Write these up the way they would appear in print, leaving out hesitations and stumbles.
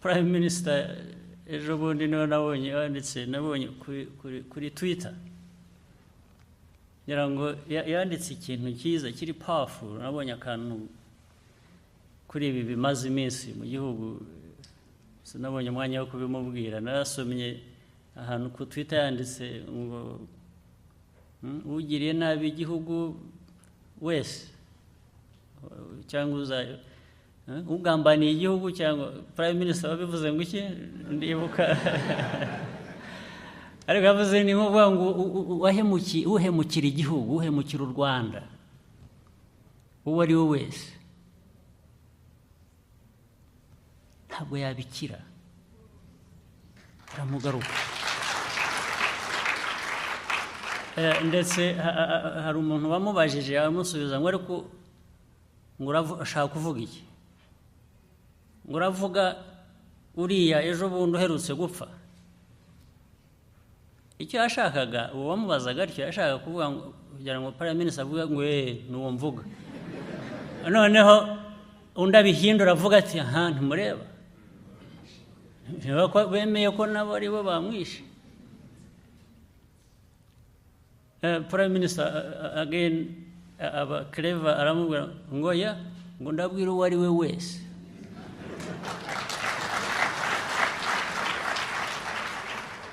Prime Minister ejo bundi niwe nabonye kuri Twitter ngira ngo yanditse ikintu cyiza kiri powerful. Nabonye akantu kuri ibi bimaze iminsi mu gihugu, sinabonye umwanya wo kubimubwira. Narasomye ahantu ku Twitter yanditse ngo ugiriye nabi igihugu wese cyangwa ugambaniye igihugu cyangwa Prime Minister wabivuze ngo iki ndibuka ariko yavuze ni nkuvuga ngo uhemukira igihugu, uhemukira u Rwanda uwo ari we wese ntabwo yabikira, aramugaruka. Ndetse hari umuntu wamubajije amusubiza ngo ariko ngo urashaka kuvuga iki? Ngo uravuga uriya ejo bundi uherutse gupfa? Icyo yashakaga, uwo wamubazaga atyo yashakaga kuvuga ngo kugira ngo Prime Minister avuga ngo n'uwo mvuga. Noneho undi abihindura avuga ati aha ntimureba, bemeye ko nabo ari bo bamwishe. Prime Minister again aba clever, aramubwira ngo ya ngo ndabwira uwo ari we wese.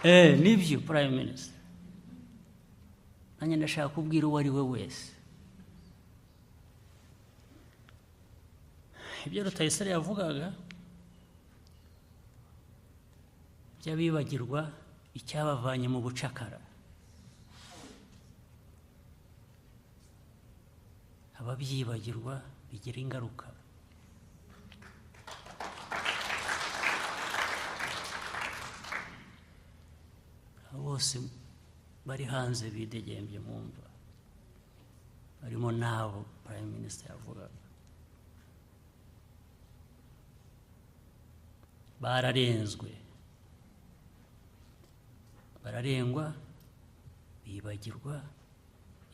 Nibyo Prime Minister, nanjye ndashaka kubwira uwo ari we wese. Ibyo Rutayisire yavugaga by'abibagirwa icyabavanye mu bucakara, ababyibagirwa bigira ingaruka. Bose bari hanze bidegembye mu mva, barimo nabo Prime Minister yavugaga. Bararenzwe, bararengwa, bibagirwa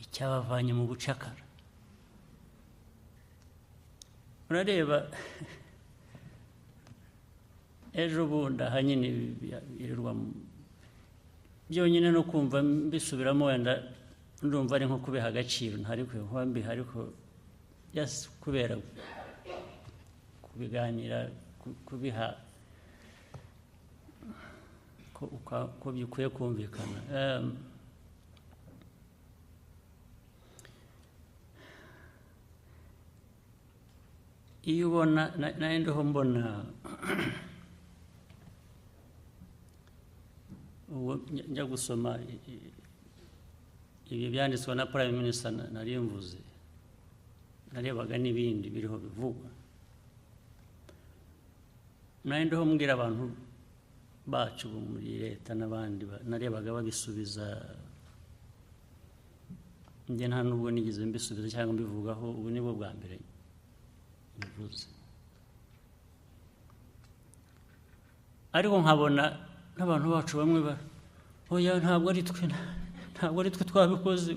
icyabavanye mu bucakara. Urareba ejo bundi aha nyine birirwa byonyine no kumva mbisubiramo, wenda ndumva ari nko kubiha agaciro, ntari kuba mbiha, ariko just kubera kubiganira, kubiha ko bikwiye kumvikana. Iyo ubona nayendeho mbona njya gusoma ibi byanditswe na Prime Minister nari mvuze, narebaga n'ibindi biriho bivugwa, nayendeho mbwira abantu bacu muri leta n'abandi narebaga babisubiza, njye nta nubwo nigeze mbisubiza cyangwa mbivugaho, ubu nibwo bwa mbere bivuze. Ariko nkabona n'abantu bacu bamwe oya ntabwo ari twe twabikoze,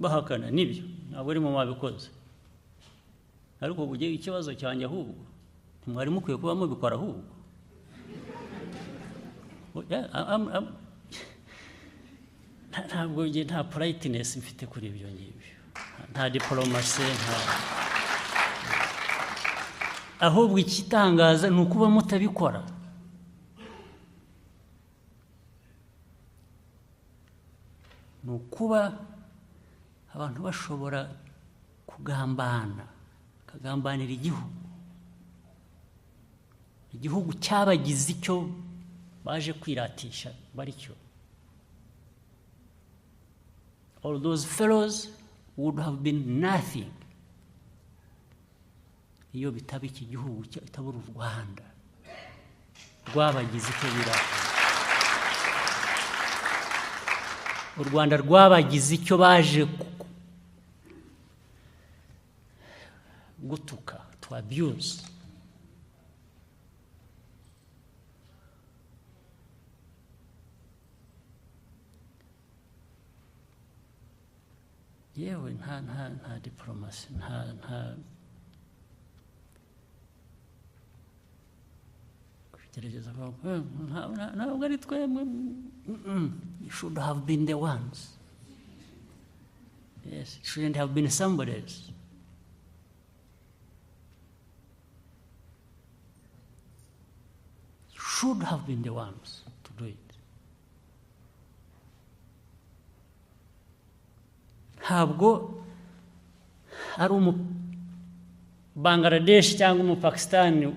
bahakana. Nibyo ntabwo ari mu babikoze, ariko ubu ikibazo cyanjye ahubwo ntimwari mukwiye kuba mubikora ahubwo. Ntabwo nta politeness mfite kuri ibyo ngibyo, nta diplomasi, ahubwo ikitangaza ni ukuba mutabikora. Ni ukuba abantu bashobora kugambanira igihugu cyabagize icyo baje kwiratisha bari cyo. All those fellows would have been nothing iyo bitaba iki gihugu itabura u Rwanda rwabagize icyo biratisha. U Rwanda rwabagize icyo baje gutuka, to abuse. Yewe nta diplomasi, gerageza ntabwo ari twemwe. You should have been the ones. Yes, it shouldn't have been somebody else. You should have been the ones to do it. Ntabwo ari Bangladesh cyangwa Pakistan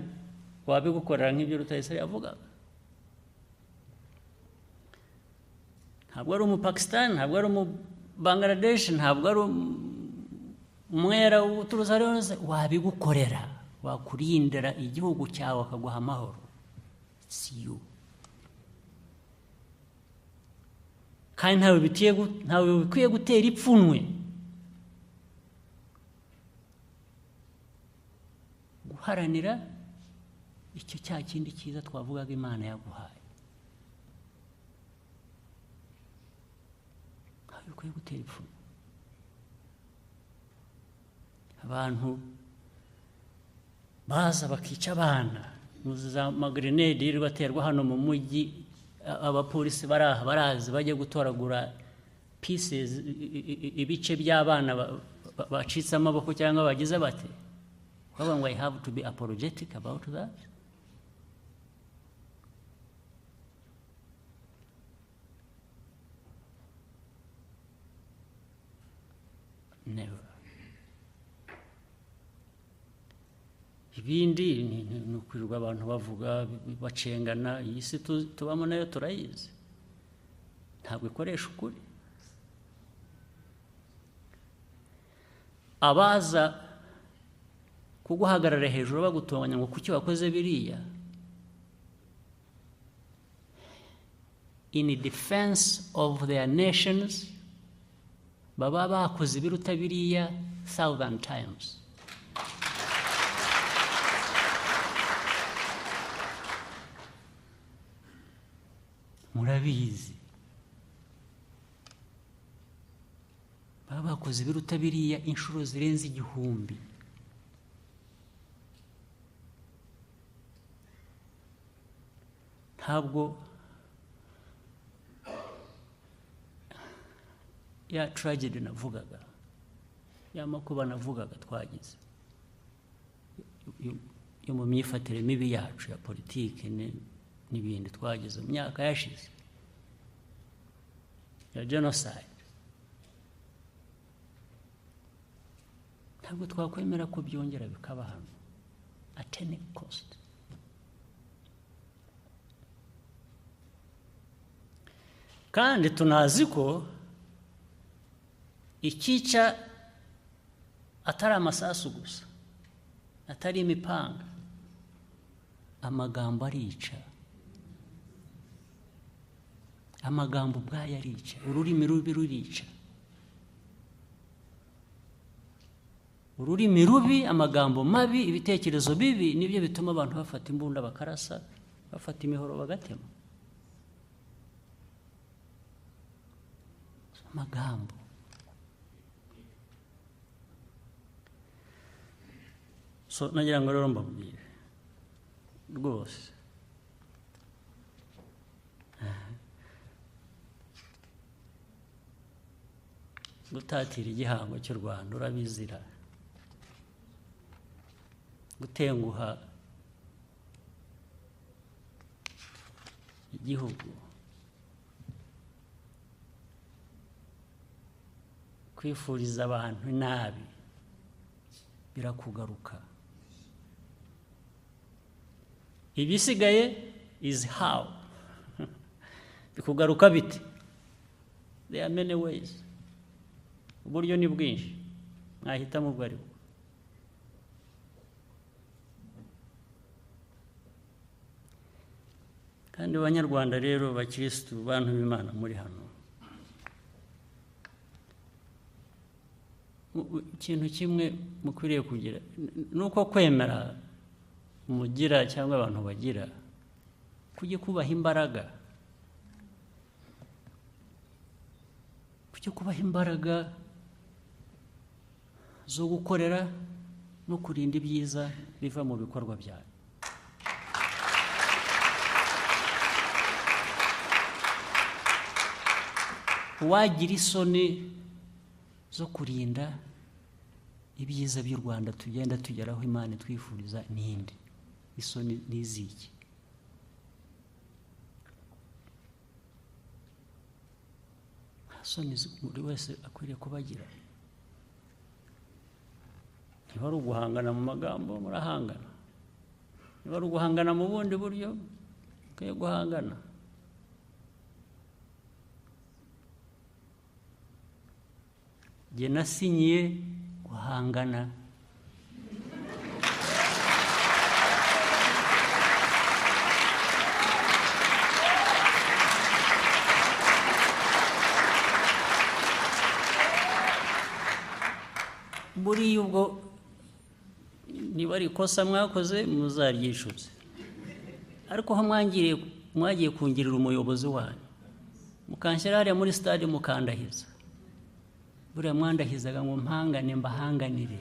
wabigukorera nk'ibyo Rutayisire yavugaga. Ntabwo ari Pakistan, ntabwo ari Bangladesh, ntabwo ari umwera uturuza rose wabigukorera, wakurindira igihugu cyawe akaguha amahoro. It's you. Kandi ntawe bikwiye gutera ipfunwe guharanira icyo cya kindi cyiza twavugaga Imana yaguhaye. Ntawe bikwiye gutera ipfunwe. Abantu baza bakica abana, muza amagrenade yirirwa aterwa hano mu mujyi, abapolisi barazi bajya gutoragura pieces, ibice by'abana bacitse amaboko cyangwa bagize bate. Bavuga ngo I have to be apologetic about that. Never. Ibindi ni ukwirirwa abantu bavuga bacengana. Iyi si tubamo nayo turayizi, ntabwo ikoresha ukuri. Abaza kuguhagarara hejuru bagutonganya ngo kuki wakoze biriya, in defense of their nations, baba bakoze ibiruta biriya 1,000 times. Murabizi baba bakoze ibiruta biriya inshuro zirenze 1,000. Ntabwo ya tragedy navugaga, ya makuba navugaga twagize yo mu myifatire mibi yacu ya politiki n'ibindi twagize mu myaka yashize ya genocide, ntabwo twakwemera ko byongera bikaba hano at any cost. Kandi tunazi ko ikica atari amasasu gusa, atari imipanga, amagambo arica. Amagambo ubwayo arica, ururimi rubi rurica. Ururimi rubi, amagambo mabi, ibitekerezo bibi nibyo bituma abantu bafata imbunda bakarasa, bafata imihoro bagatema. Amagambo. So nagira ngo rero mbabwire rwose gutatira igihango cy'u Rwanda urabizira, gutenguha igihugu, kwifuriza abantu nabi birakugaruka. Ibisigaye is how. Bikugaruka bite? There are many ways. Uburyo ni bwinshi, mwahitamo ubwo ari bwo. Kandi abanyarwanda rero bakirisitu bantu b'Imana muri hano, ikintu kimwe mukwiriye kugira nuko kwemera mugira cyangwa abantu bagira kujye kubaha imbaraga, kujye kubaha imbaraga zo gukorera no kurinda ibyiza biva mu bikorwa byawe. uwagira isoni zo kurinda ibyiza by'u Rwanda tugenda tugeraho Imana twifuriza ninde? Isoni n'iziki? Isoni buri wese akwiriye kubagira. Niba ari uguhangana mu magambo murahangana, niba ari uguhangana mu bundi buryo mukwiye guhangana. Jye nasinyiye guhangana. Buriya ubwo niba ari ikosa mwakoze muzaryishuze, ariko aho mwagiye kungirira umuyobozi wanyu mukanshyira hariya muri stade mukandahiza, buriya mwandahizaga ngo mpangane mbahanganire.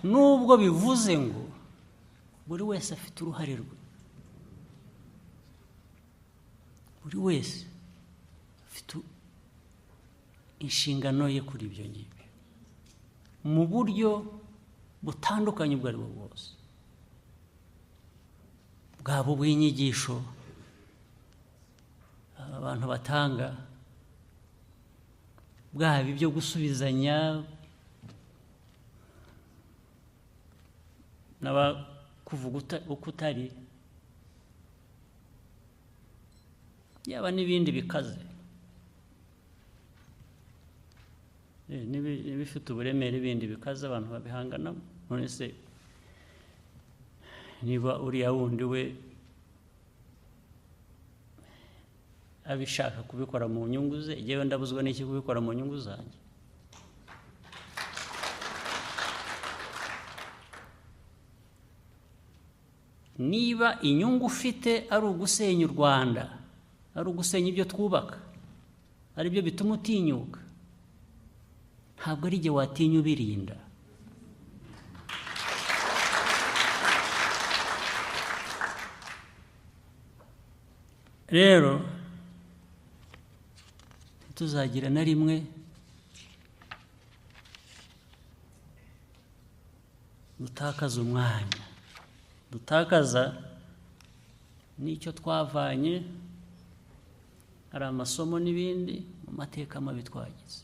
Nubwo bivuze ngo buri wese afite uruhare rwe, buri wese afite inshingano ye kuri ibyo ngibyo mu buryo butandukanye ubwo ari bwo bwose, bwaba ubw'inyigisho abantu batanga, bwaba ibyo gusubizanya n'abakuvuga uko utari, yaba n'ibindi bikaze n'ibifite uburemere bindi bikaze abantu babihanganamo. None se niba uriya wundi we abishaka kubikora mu nyungu ze, yewe ndabuzwa n'iki kubikora mu nyungu zanjye? Niba inyungu ufite ari ugusenya u Rwanda, ari ugusenya ibyo twubaka, ari byo bituma utinyuka, ntabwo ari igihe watinya ubirinda. Rero ntituzagira na rimwe dutakaza umwanya, dutakaza n'icyo twavanye, hari amasomo n'ibindi mu mateka mabi twagize.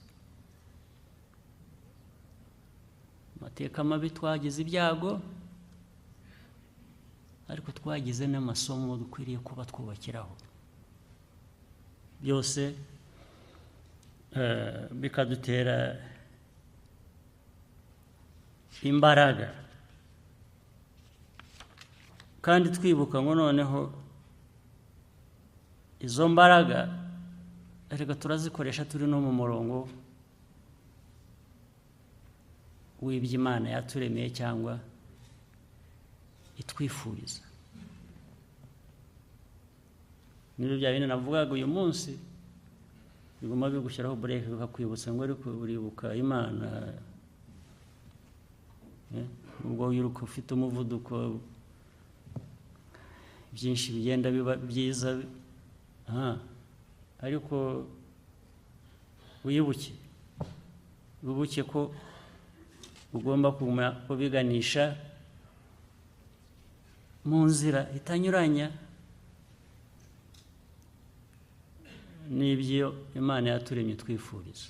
Amateka mabi twagize ibyago, ariko twagize n'amasomo dukwiriye kuba twubakiraho, byose bikadutera imbaraga, kandi twibuka ngo noneho izo mbaraga reka turazikoresha turi no mu murongo w'ibyo Imana yaturemeye cyangwa itwifuriza. Nibyo bya bindi navugaga uyu munsi, biguma bigushyiraho bureke bikakwibutsa ngo ariko uribuka Imana, ubwo wiruka ufite umuvuduko, byinshi bigenda biba byiza, ariko wibuke ko ugomba kubiganisha mu nzira itanyuranya n'ibyo Imana yaturemye twifuriza.